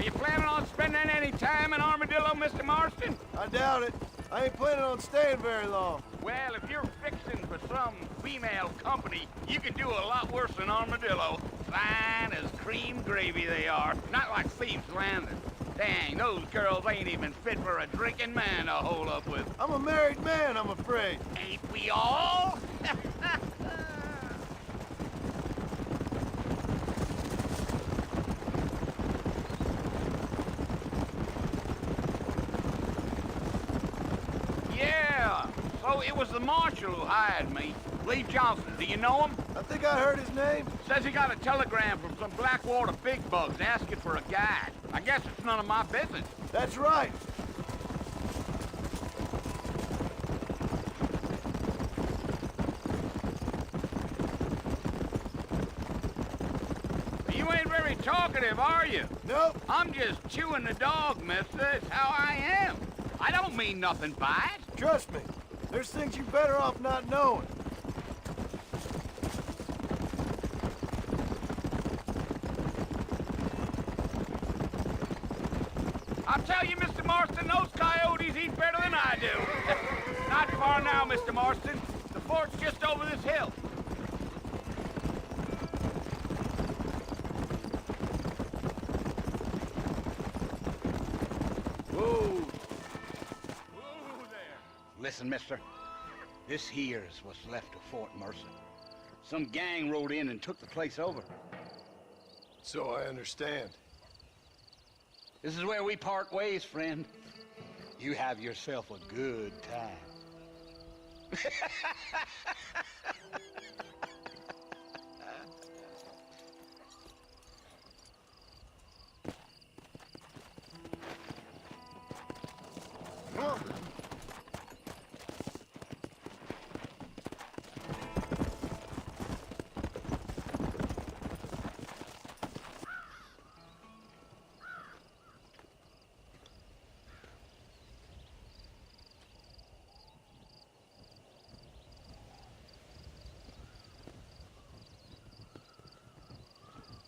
you planning on spending any time in Armadillo, Mr. Marston? I doubt it. I ain't planning on staying very long. Well, if you're fixing for some female company, you can do a lot worse than Armadillo. Fine as cream gravy they are, not like Thieves' Landing. Dang, those girls ain't even fit for a drinking man to hole up with. I'm a married man, I'm afraid. Ain't we all? Yeah, so it was the marshal who hired me. Lee Johnson, do you know him? I think I heard his name. Says he got a telegram from some Blackwater big bugs asking for a guide. I guess it's none of my business. That's right. You ain't very talkative, are you? Nope. I'm just chewing the dog, mister. It's how I am. I don't mean nothing by it. Trust me. There's things you're better off not knowing. I'll tell you, Mr. Marston, those coyotes eat better than I do. Not far now, Mr. Marston. The fort's just over this hill. Whoa. Whoa there. Listen, mister. This here is what's left of Fort Mercer. Some gang rode in and took the place over. So I understand. This is where we part ways, friend. You have yourself a good time.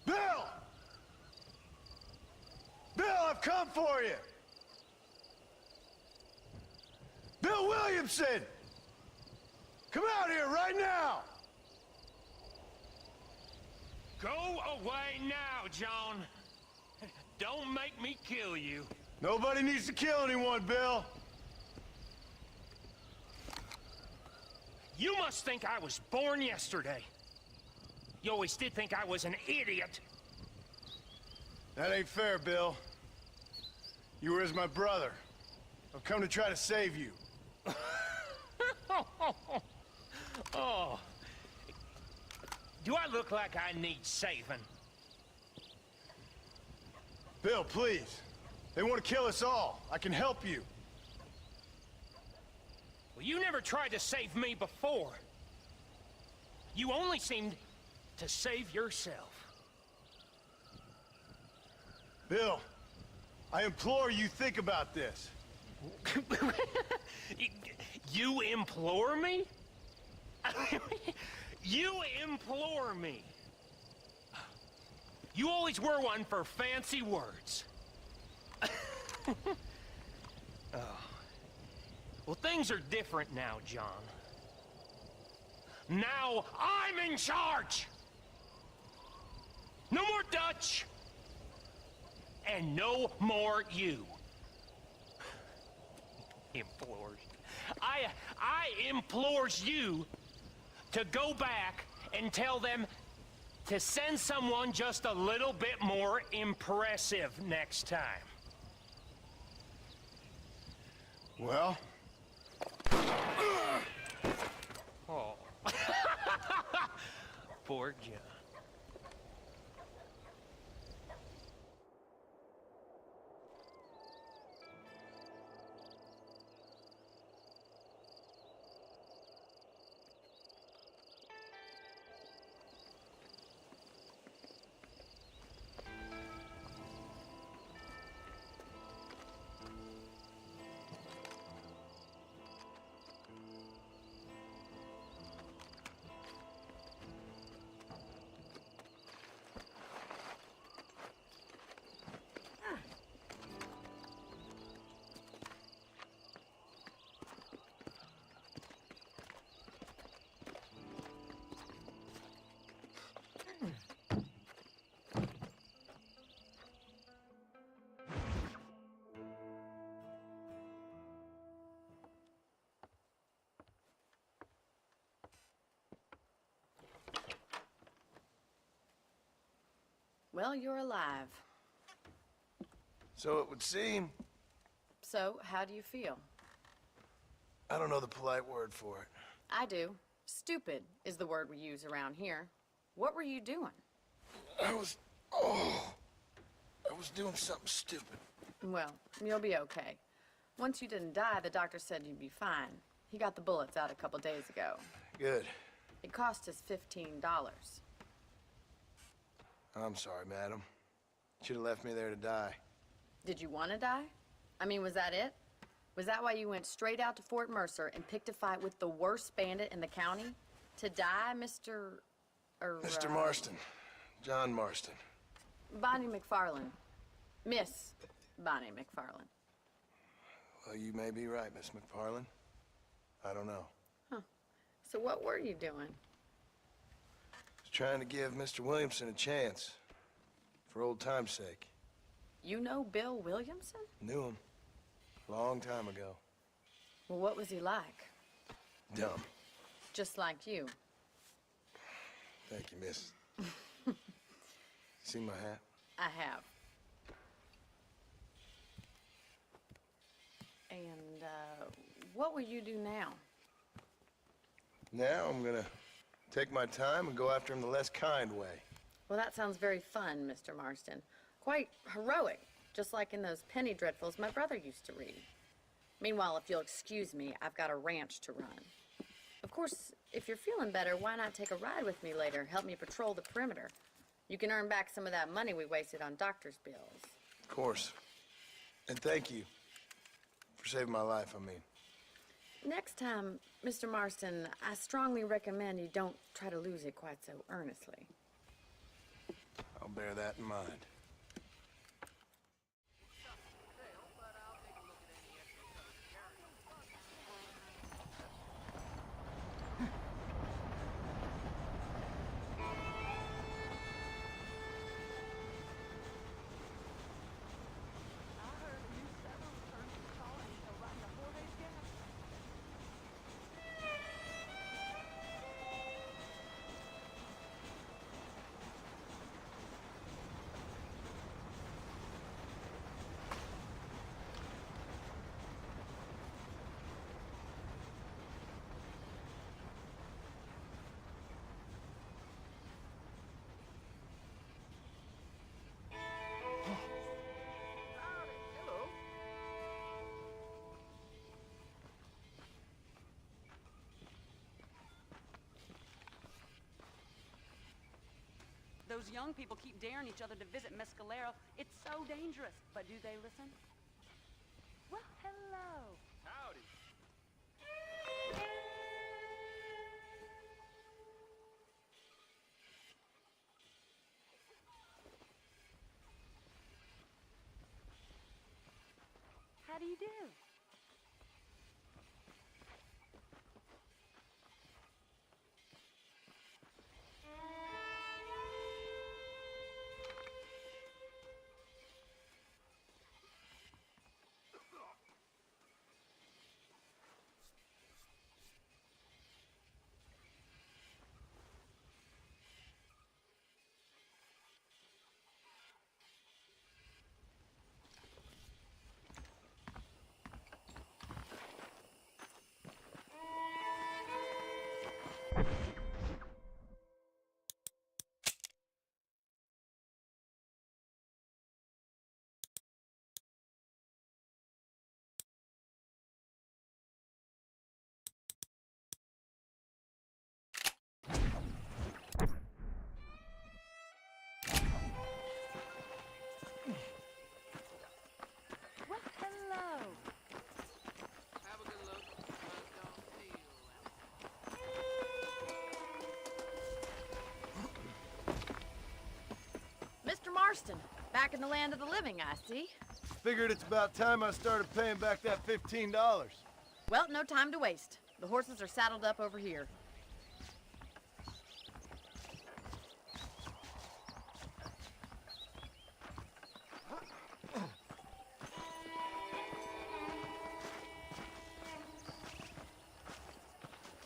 Bill! Bill, I've come for you! Bill Williamson! Come out here right now! Go away now, John. Don't make me kill you. Nobody needs to kill anyone, Bill. You must think I was born yesterday. You always did think I was an idiot. That ain't fair, Bill. You were as my brother. I've come to try to save you. Oh. Do I look like I need saving? Bill, please. They want to kill us all. I can help you. Well, you never tried to save me before. You only seemed to save yourself. Bill, I implore you think about this. You implore me? You implore me? You always were one for fancy words. Oh. Well, things are different now, John. Now I'm in charge! No more Dutch! And no more you. Implores. I implores you to go back and tell them to send someone just a little bit more impressive next time. Well? Oh. Poor John. Well, you're alive. So it would seem. So, how do you feel? I don't know the polite word for it. I do. Stupid is the word we use around here. What were you doing? I was doing something stupid. Well, you'll be okay. Once you didn't die, the doctor said you'd be fine. He got the bullets out a couple days ago. Good. It cost us $15. I'm sorry, madam. Should have left me there to die. Did you want to die? I mean, was that it? Was that why you went straight out to Fort Mercer and picked a fight with the worst bandit in the county? To die, Mr. Mr. Marston. John Marston. Bonnie McFarlane. Miss Bonnie McFarlane. Well, you may be right, Miss McFarlane. I don't know. So what were you doing? I was trying to give Mr. Williamson a chance. For old time's sake. You know Bill Williamson? Knew him. Long time ago. Well, what was he like? Dumb. Just like you. Thank you, miss. See my hat? I have. And, what will you do now? Now I'm gonna take my time and go after him the less kind way. Well, that sounds very fun, Mr. Marston. Quite heroic, just like in those penny dreadfuls my brother used to read. Meanwhile, if you'll excuse me, I've got a ranch to run. Of course, if you're feeling better, why not take a ride with me later? Help me patrol the perimeter. You can earn back some of that money we wasted on doctor's bills. Of course. And thank you for saving my life, I mean. Next time, Mr. Marston, I strongly recommend you don't try to lose it quite so earnestly. I'll bear that in mind. Those young people keep daring each other to visit Mescalero. It's so dangerous. But do they listen? Well, hello. Howdy. How do you do? Well, hello. Have a good look, but don't feel Mr. Marston, back in the land of the living, I see. Figured it's about time I started paying back that $15. Well, no time to waste. The horses are saddled up over here.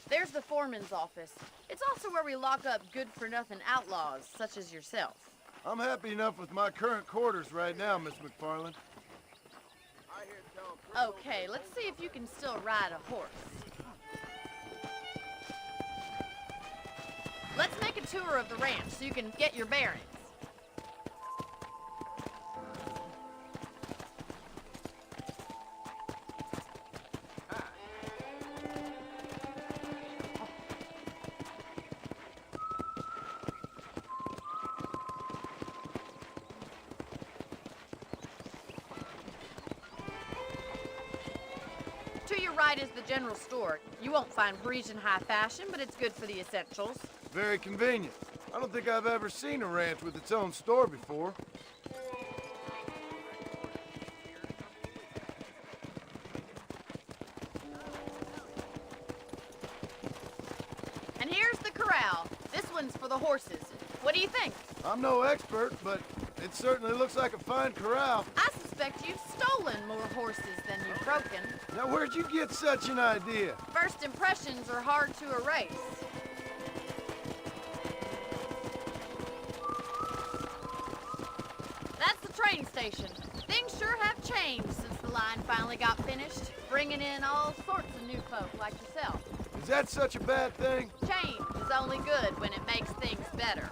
There's the foreman's office. It's also where we lock up good-for-nothing outlaws, such as yourself. I'm happy enough with my current quarters right now, Miss McFarland. Okay, let's see if you can still ride a horse. Let's make a tour of the ranch so you can get your bearings. To your right is the general store. You won't find Parisian high fashion, but it's good for the essentials. Very convenient. I don't think I've ever seen a ranch with its own store before. And here's the corral. This one's for the horses. What do you think? I'm no expert, but it certainly looks like a fine corral. I suspect you've stolen more horses than you've broken. Now, where'd you get such an idea? First impressions are hard to erase. That's the train station. Things sure have changed since the line finally got finished, bringing in all sorts of new folk like yourself. Is that such a bad thing? Change is only good when it makes things better.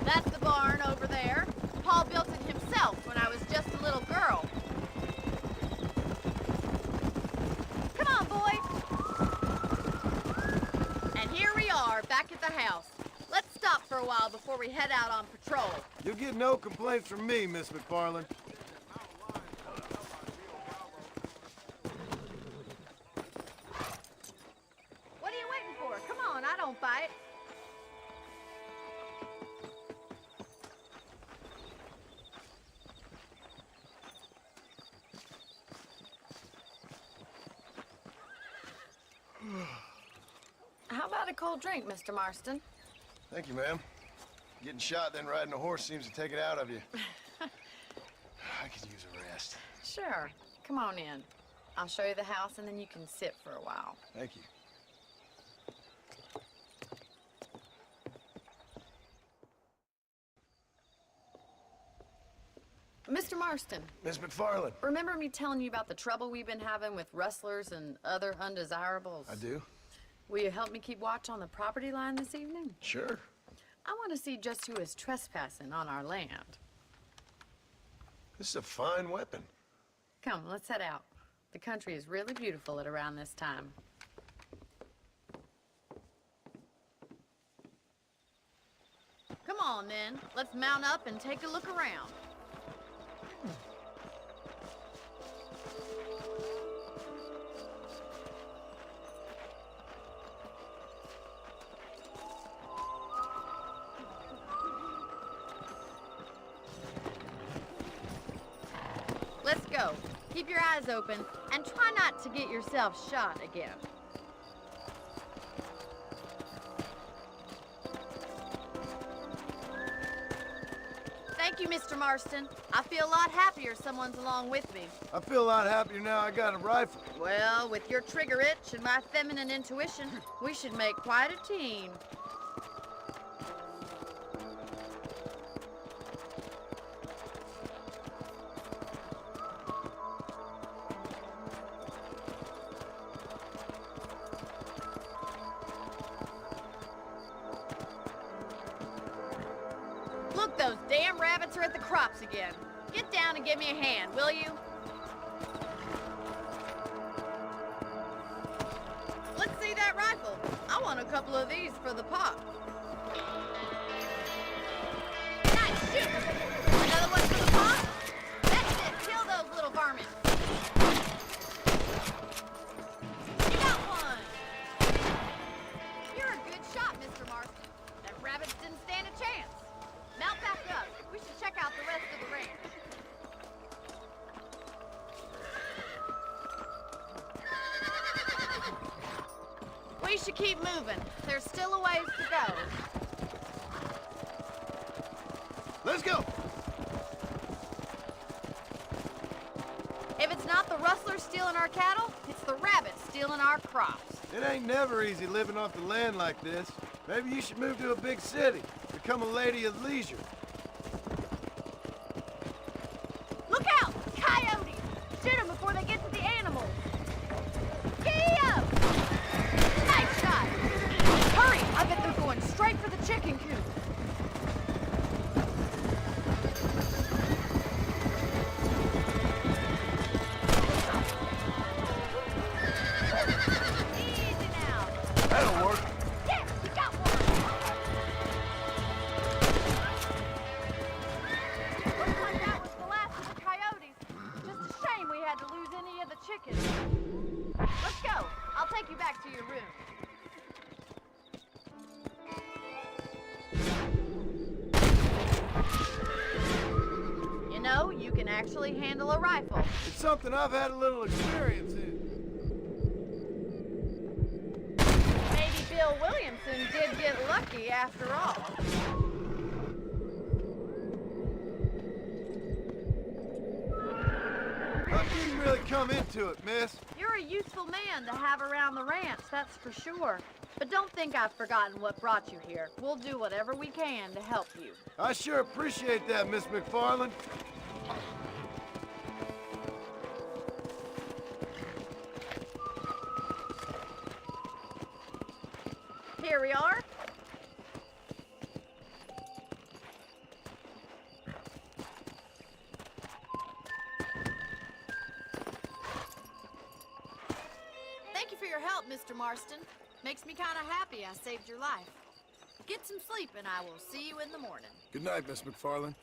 That's the barn over there. Paul built it himself when I was just a little girl. Come on, boy. And here we are, back at the house. Let's stop for a while before we head out on patrol. You'll get no complaints from me, Miss McFarland. What are you waiting for? Come on, I don't bite. How about a cold drink, Mr. Marston? Thank you, ma'am. Getting shot, then riding a horse seems to take it out of you. I could use a rest. Sure. Come on in. I'll show you the house, and then you can sit for a while. Thank you. Mr. Marston, Miss McFarland. remember me telling you about the trouble we've been having with rustlers and other undesirables? I do? Will you help me keep watch on the property line this evening? Sure. I want to see just who is trespassing on our land. This is a fine weapon. Come, let's head out. The country is really beautiful at around this time. Come on, then. Let's mount up and take a look around. Let's go. Keep your eyes open and try not to get yourself shot again. Thank you, Mr. Marston. I feel a lot happier someone's along with me. I feel a lot happier now I got a rifle. Well, with your trigger itch and my feminine intuition, we should make quite a team. Look, those damn rabbits are at the crops again. Get down and give me a hand, will you? Let's see that rifle. I want a couple of these for the pot. Nice shoot! Another one for the pot? That's it. Kill those little varmints. You got one! You're a good shot, Mr. Marston. That rabbits didn't stand a chance. Mount back up. We should check out the rest of the range. We should keep moving. There's still a ways to go. Let's go! the rustlers stealing our cattle, it's the rabbits stealing our crops. It ain't never easy living off the land like this. Maybe you should move to a big city. Become a lady of leisure. Look out! Coyotes! Shoot them before they get to the animals. Giddy up! Nice shot! Hurry! I bet they're going straight for the chicken coop. Easy now. That'll work. Yeah, you got one. Looks like that was the last of the coyotes. Just a shame we had to lose any of the chickens. Let's go. I'll take you back to your room. You know, you can actually handle a rifle. It's something I've had a little experience in. Maybe Bill Williamson did get lucky after all. How can you really come into it, miss? You're a useful man to have around the ranch, that's for sure. But don't think I've forgotten what brought you here. We'll do whatever we can to help you. I sure appreciate that, Miss McFarland. Here we are. Thank you for your help, Mr. Marston. Makes me kind of happy I saved your life. Get some sleep and I will see you in the morning. Good night, Miss McFarland.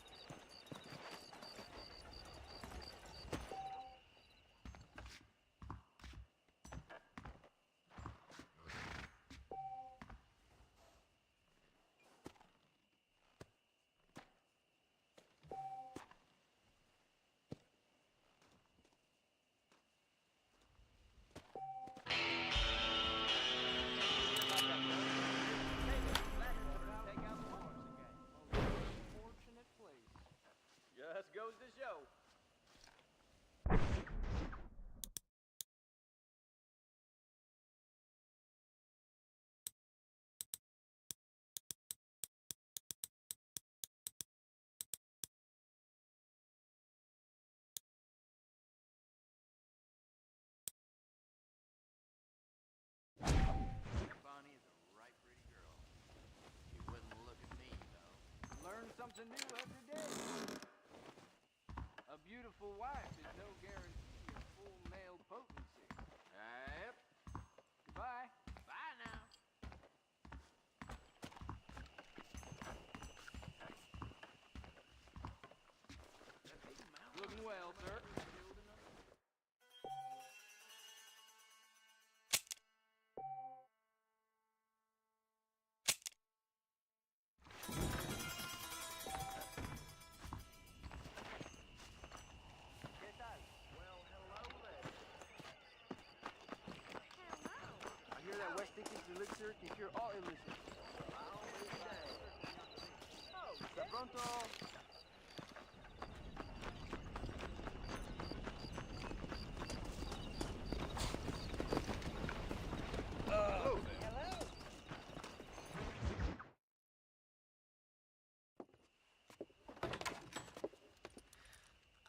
Just goes to show. Bonnie is a right pretty girl. She wouldn't look at me, though. Learn something new every day. A beautiful wife is no guarantee of full male potency. Yep. Goodbye. Bye now. Looking well, sir. Elixir can cure all illnesses. Hasta pronto. Hello.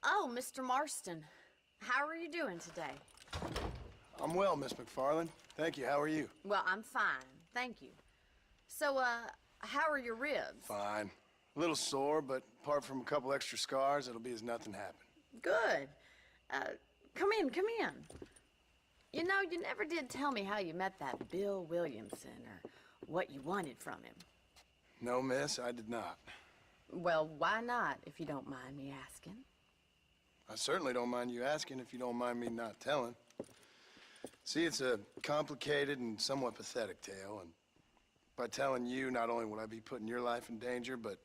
Oh, Mr. Marston. How are you doing today? I'm well, Miss McFarland. Thank you. How are you? Well, I'm fine. Thank you. So, how are your ribs? Fine. A little sore, but apart from a couple extra scars, it'll be as nothing happened. Good. Come in, come in. You know, you never did tell me how you met that Bill Williamson or what you wanted from him. No, miss, I did not. Well, why not, if you don't mind me asking? I certainly don't mind you asking if you don't mind me not telling. See, it's a complicated and somewhat pathetic tale, and by telling you, not only would I be putting your life in danger, but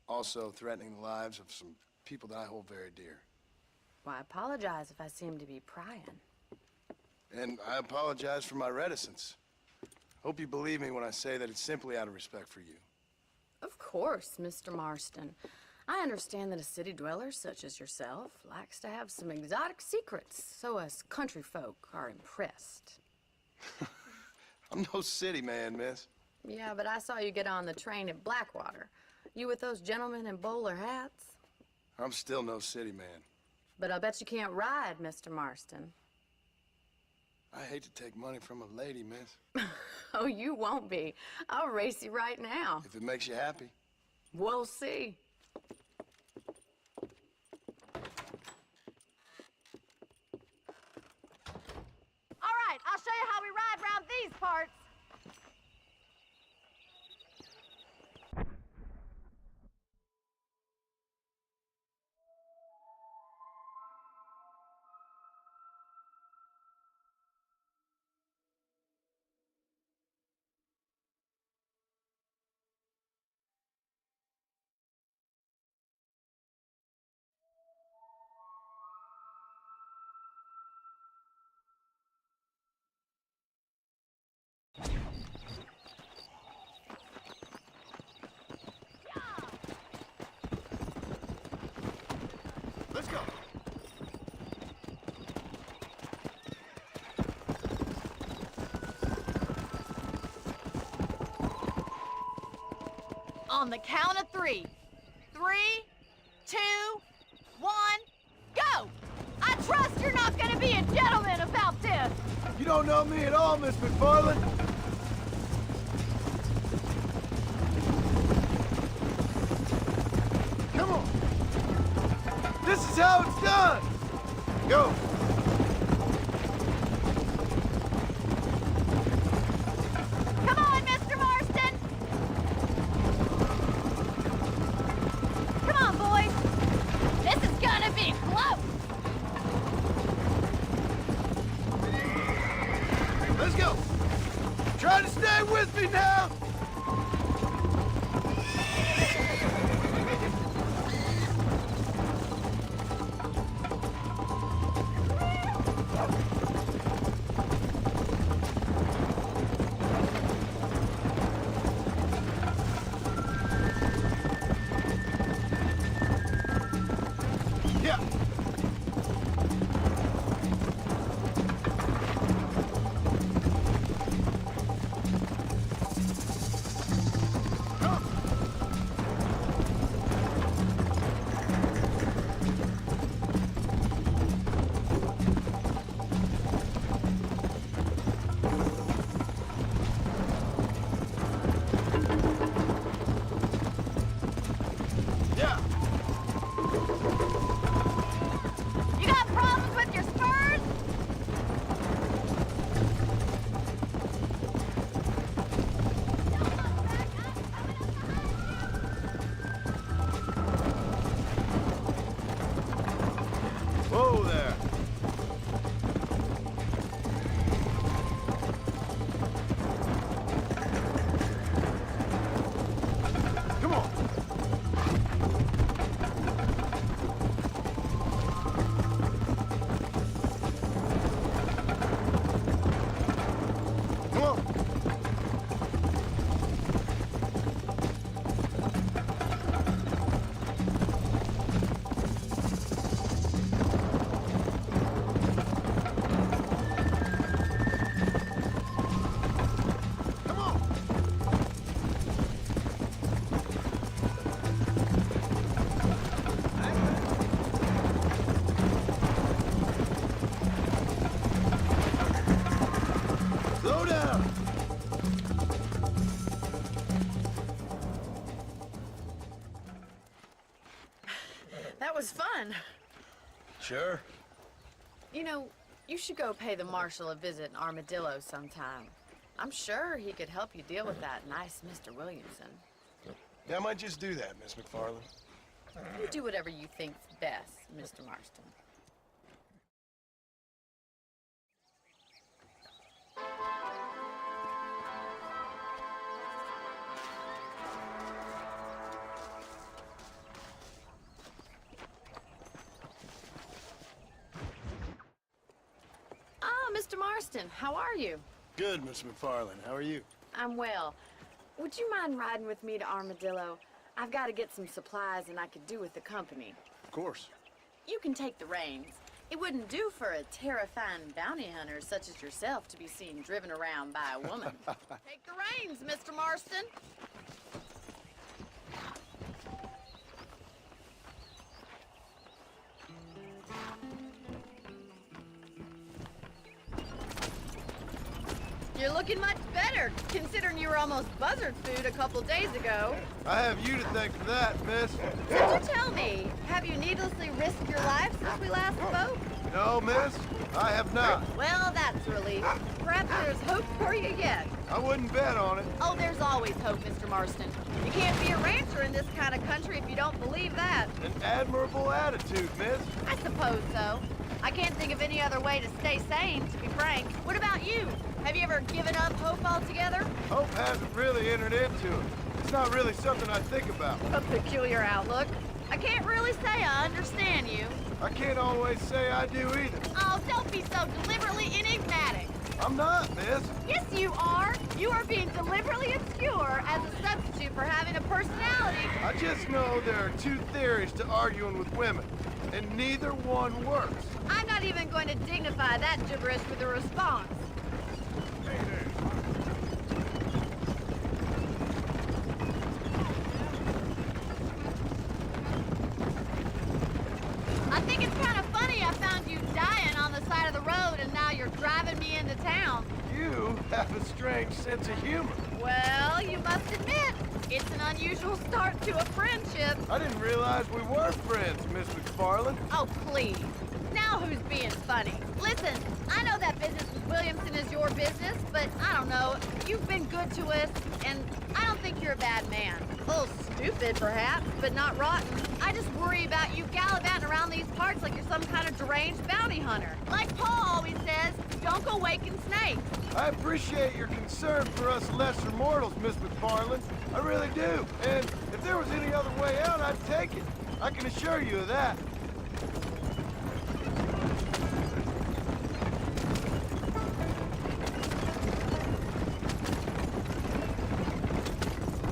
also threatening the lives of some people that I hold very dear. Well, I apologize if I seem to be prying. And I apologize for my reticence. Hope you believe me when I say that it's simply out of respect for you. Of course, Mr. Marston. I understand that a city dweller such as yourself likes to have some exotic secrets, so us country folk are impressed. I'm no city man, miss. Yeah, but I saw you get on the train at Blackwater. You with those gentlemen in bowler hats? I'm still no city man. But I'll bet you can't ride, Mr. Marston. I hate to take money from a lady, miss. Oh, you won't be. I'll race you right now. If it makes you happy. We'll see. All right, I'll show you how we ride around these parts. Let's go. On the count of 3. 3, 2, 1, go! I trust you're not gonna be a gentleman about this. You don't know me at all, Miss McFarland. Come on. This is how it's done. Go. Come on, Mr. Marston. Come on, boys. This is gonna be close. Let's go. Try to stay with me now. Yeah. Yeah. You got problems with your spurs? Whoa there. Come on. Come on. Come on. Slow down. That was fun. Sure. You know, you should go pay the marshal a visit in Armadillo sometime. I'm sure he could help you deal with that nice Mr. Williamson. Yeah, I might just do that, Miss McFarland. You do whatever you think's best, Mr. Marston. Ah, Mr. Marston, how are you? Good, Miss McFarland. How are you? I'm well. Would you mind riding with me to Armadillo? I've got to get some supplies and I could do with the company. Of course. You can take the reins. It wouldn't do for a terrifying bounty hunter such as yourself to be seen driven around by a woman. Take the reins, Mr. Marston. You're looking much better, considering you were almost buzzard food a couple days ago. I have you to thank for that, miss. So you tell me, have you needlessly risked your life since we last spoke? No, miss, I have not. Well, that's a relief. Perhaps there's hope for you yet. I wouldn't bet on it. Oh, there's always hope, Mr. Marston. You can't be a rancher in this kind of country if you don't believe that. An admirable attitude, miss. I suppose so. I can't think of any other way to stay sane, to be frank. What about you? Have you ever given up hope altogether? Hope hasn't really entered into it. It's not really something I think about. A peculiar outlook. I can't really say I understand you. I can't always say I do either. Oh, don't be so deliberately enigmatic. I'm not, miss. Yes, you are. You are being deliberately obscure as a substitute for having a personality. I just know there are two theories to arguing with women, and neither one works. I'm not even going to dignify that gibberish with a response. I think it's kind of funny I found you dying on the side of the road and now you're driving me into town. You have a strange sense of humor. Well, you must admit, it's an unusual start to a friendship. I didn't realize we were friends, Miss McFarland. Oh, please. Now who's being funny? Listen, I know that business with Williamson is your business, but I don't know. You've been good to us, and I don't think you're a bad man. A little stupid, perhaps, but not rotten. I just worry about you gallivanting around these parts like you're some kind of deranged bounty hunter. Like Paul always says, don't go waking snakes. I appreciate your concern for us lesser mortals, Miss McFarland. I really do. And if there was any other way out, I'd take it. I can assure you of that.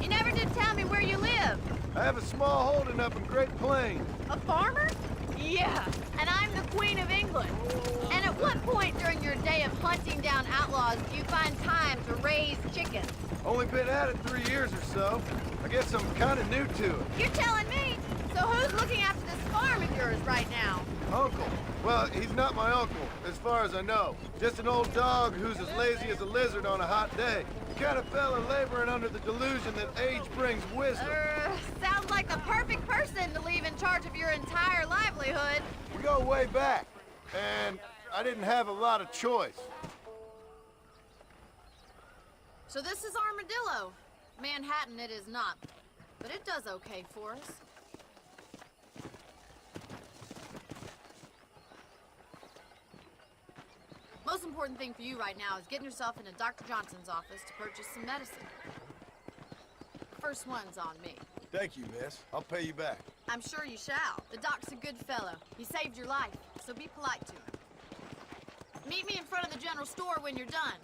You never did tell me where you live. I have a small holding up in Great Plains. A farmer? Yeah, and I'm the Queen of England. And at what point during your day of hunting down outlaws do you find time to raise chickens? Only been at it 3 years or so. I guess I'm kind of new to it. You're telling me? So who's looking after this farm of yours right now? Uncle. Well, he's not my uncle, as far as I know. Just an old dog who's as lazy as a lizard on a hot day. The kind of fella laboring under the delusion that age brings wisdom. Sounds like the perfect person to leave in charge of your entire livelihood. We go way back, and I didn't have a lot of choice. So this is Armadillo. Manhattan it is not, but it does okay for us. Most important thing for you right now is getting yourself into Dr. Johnson's office to purchase some medicine. First one's on me. Thank you, miss. I'll pay you back. I'm sure you shall. The doc's a good fellow. He saved your life, so be polite to him. Meet me in front of the general store when you're done.